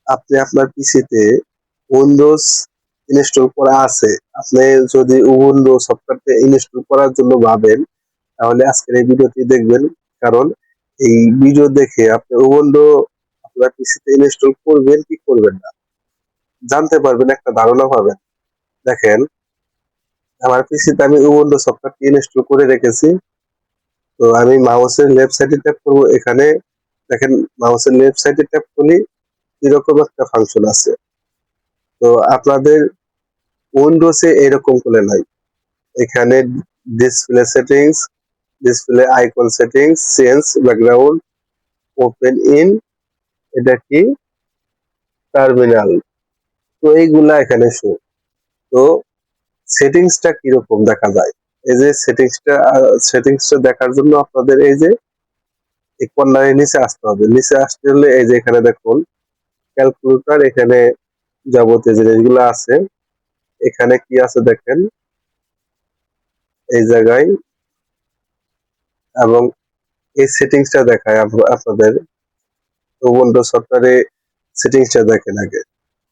আপনি আপনার পিসিতে উইন্ডোজ ইনস্টল করা আছে, আপনি যদি উবুন্টু সফটওয়্যারটা ইনস্টল করার জন্য ভাবেন, তাহলে আজকের এই ভিডিওটি দেখবেন। কারণ এই ভিডিও দেখে আপনি উবুন্টু আপনার পিসিতে ইনস্টল করবেন কি করবেন না জানতে পারবেন, একটা ধারণা পাবেন। দেখেন, আমার পিসিতে আমি উবুন্টু সফটওয়্যারটি ইনস্টল করে রেখেছি। তো আমি মাউসের লেফট সাইডে ট্যাপ করব। এখানে দেখেন, মাউসের লেফট সাইডে ট্যাপ করলে এরকম একটা ফাংশন আছে। তো আপনাদের উইন্ডোজে এরকম করে নাই। এখানে display settings, display icon settings, change background, open in, এটা কি টার্মিনাল। তো এইগুলা এখানে শো। তো সেটিংসটা কিরকম দেখা যায়, এই যে সেটিংসটা দেখার জন্য আপনাদের এই যে এই কর্নারে নিচে আসতে হবে। নিচে আসতে হলে এই যে এখানে দেখুন ক্যালকুলেটর, এখানে যাবতীয় জিনিসগুলো আছে। এখানে কি আছে দেখেন এই জায়গায়, এবং এই সেটিংসটা দেখায় আপনাদের উবুন্টু সফটওয়্যারে। সেটিংসটা দেখেন আগে,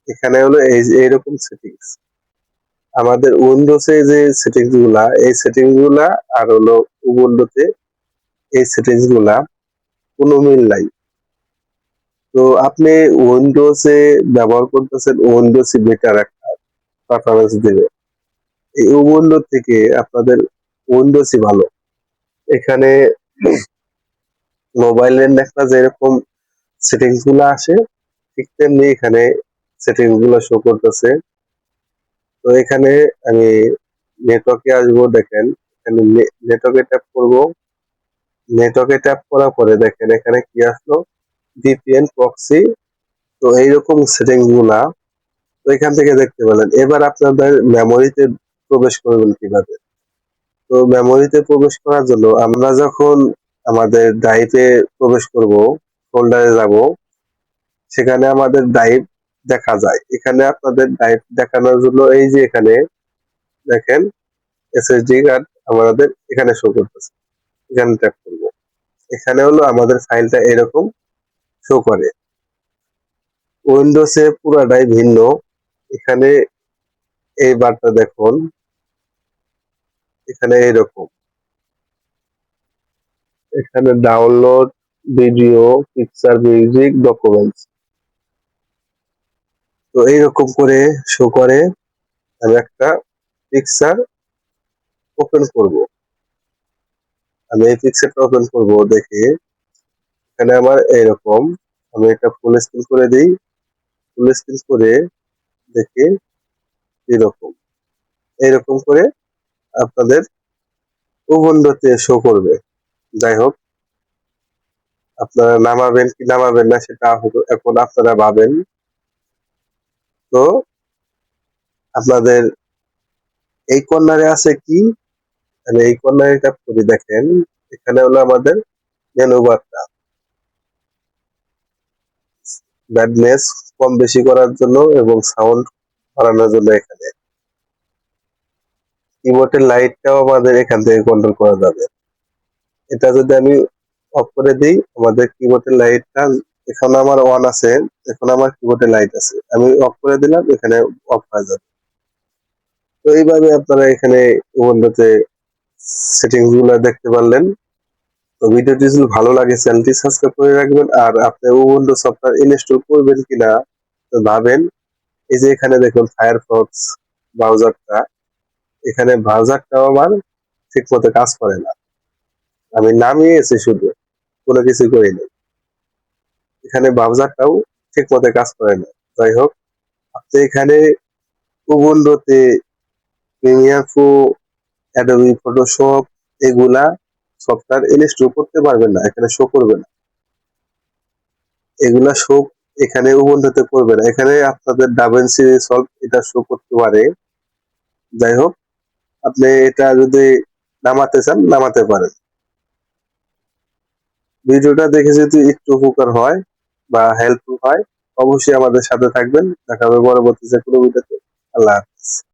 এখানে হলো এইরকম সেটিংস। আমাদের উইন্ডোজে যে সেটিংস গুলা, এই সেটিংস গুলা আর হলো উবুন্টুতে এই সেটিংস গুলা কোনো মিল নাই। তো আপনি উইন্ডোজে ব্যবহার করতেছেন, উইন্ডোজই বেটার একটা পারফরমেন্স দেবে। এই উবুন্টু থেকে আপনাদের উইন্ডোজই ভালো। এখানে মোবাইলের একটা যেরকম সেটিংস গুলো আসে, ঠিক তেমনি এখানে সেটিংস গুলো শো করতেছে। তো এখানে আমি নেটওয়ার্কে আসবো। দেখেন এখানে নেটওয়ার্কে ট্যাপ করব। নেটওয়ার্কে ট্যাপ করার পরে দেখেন এখানে কি আসলো, ভিপিএন প্রক্সি। তো এইরকম সেটিংস গুলা তো এখান থেকে দেখতে পেলেন। এবার আপনাদের মেমোরিতে প্রবেশ করবেন কিভাবে। তো মেমোরিতে প্রবেশ করার জন্য আমরা যখন আমাদের ড্রাইভে প্রবেশ করব, ফোল্ডারে যাব, সেখানে আমাদের ড্রাইভ দেখা যায়। এখানে আপনাদের ড্রাইভ দেখানোর জন্য এই যে এখানে দেখেন এসএসডি কার্ড আমাদের এখানে শো করতেছে। এখানে ট্যাপ করব। এখানে হলো আমাদের ফাইলটা এরকম শো করে। উইন্ডোজে পুরাটাই ভিন্ন। এখানে এই বারটা দেখুন, এখানে এইরকম, এখানে download, video, picture, music, documents. তো এইরকম করে শো করে। আমি একটা পিকচার ওপেন করব। আমি এই পিকচারটা ওপেন করব, দেখে এখানে আমার এইরকম। আমি এটা ফুল স্ক্রিন করে দিই। ফুল স্ক্রিন করে দেখি এরকম, এইরকম করে আপনাদের উবুন্টুতে শো করবে। যাই হোক, আপনারা নামাবেন কি নামাবেন না সেটা এখন আপনারা ভাবেন। তো আপনাদের এই কর্নারে আছে কি, আমি এই কর্নারে ট্যাপ করে দেখেন এখানে হলো আমাদের মেনু বারটা। ব্রাইটনেস কম বেশি করার জন্য এবং সাউন্ড বাড়ানোর জন্য এখানে কিবোর্ডের লাইটটাও আমাদের এখান থেকে কন্ট্রোল করা যাবে। এটা যদি আমি অফ করে দিই, আমাদের কিবোর্ডের লাইটটা, এখানে আমার অন আছে, এখন আমার কিবোর্ডে লাইট আছে, আমি অফ করে দিলাম, এখানে অফ হয়ে যাবে। তো এইভাবে আপনারা এখানে উবুন্টুতে সেটিংস গুলো দেখতে পারলেন। তো ভিডিওটি যদি ভালো লাগে চ্যানেলটি সাবস্ক্রাইব করে রাখবেন। আর আপনি উবুন্টু সফটওয়্যার ইনস্টল করবেন কিনা তো ভাবেন। এই যে এখানে দেখুন ফায়ারফক্স ব্রাউজারটা, এখানে ব্রাউজারটাও আমার ঠিক মতো কাজ করে না। আমি নামিয়েছি শুধু, কোনো কিছু করিনি। এখানে ব্রাউজারটাও ঠিক মতো কাজ করে না। যাই হোক, আপনি এখানে উবুন্টুতে প্রিমিয়ার প্রো, অ্যাডোবি ফটোশপ এগুলা সফটওয়্যার ইনস্টল করতে পারবেন না, এখানে শো করবে না। এগুলা শো এখানে উবুন্টুতে করবে না। এখানে আপনাদের ডাভিনসি রিসলভ এটা শো করতে পারে। যাই হোক, আপনি এটা যদি নামাতে চান নামাতে পারেন। ভিডিওটা দেখে যদি একটু উপকার হয় বা হেল্পফুল হয়, অবশ্যই আমাদের সাথে থাকবেন। দেখা হবে পরবর্তী যে কোনো ভিডিওতে। আল্লাহ হাফেজ।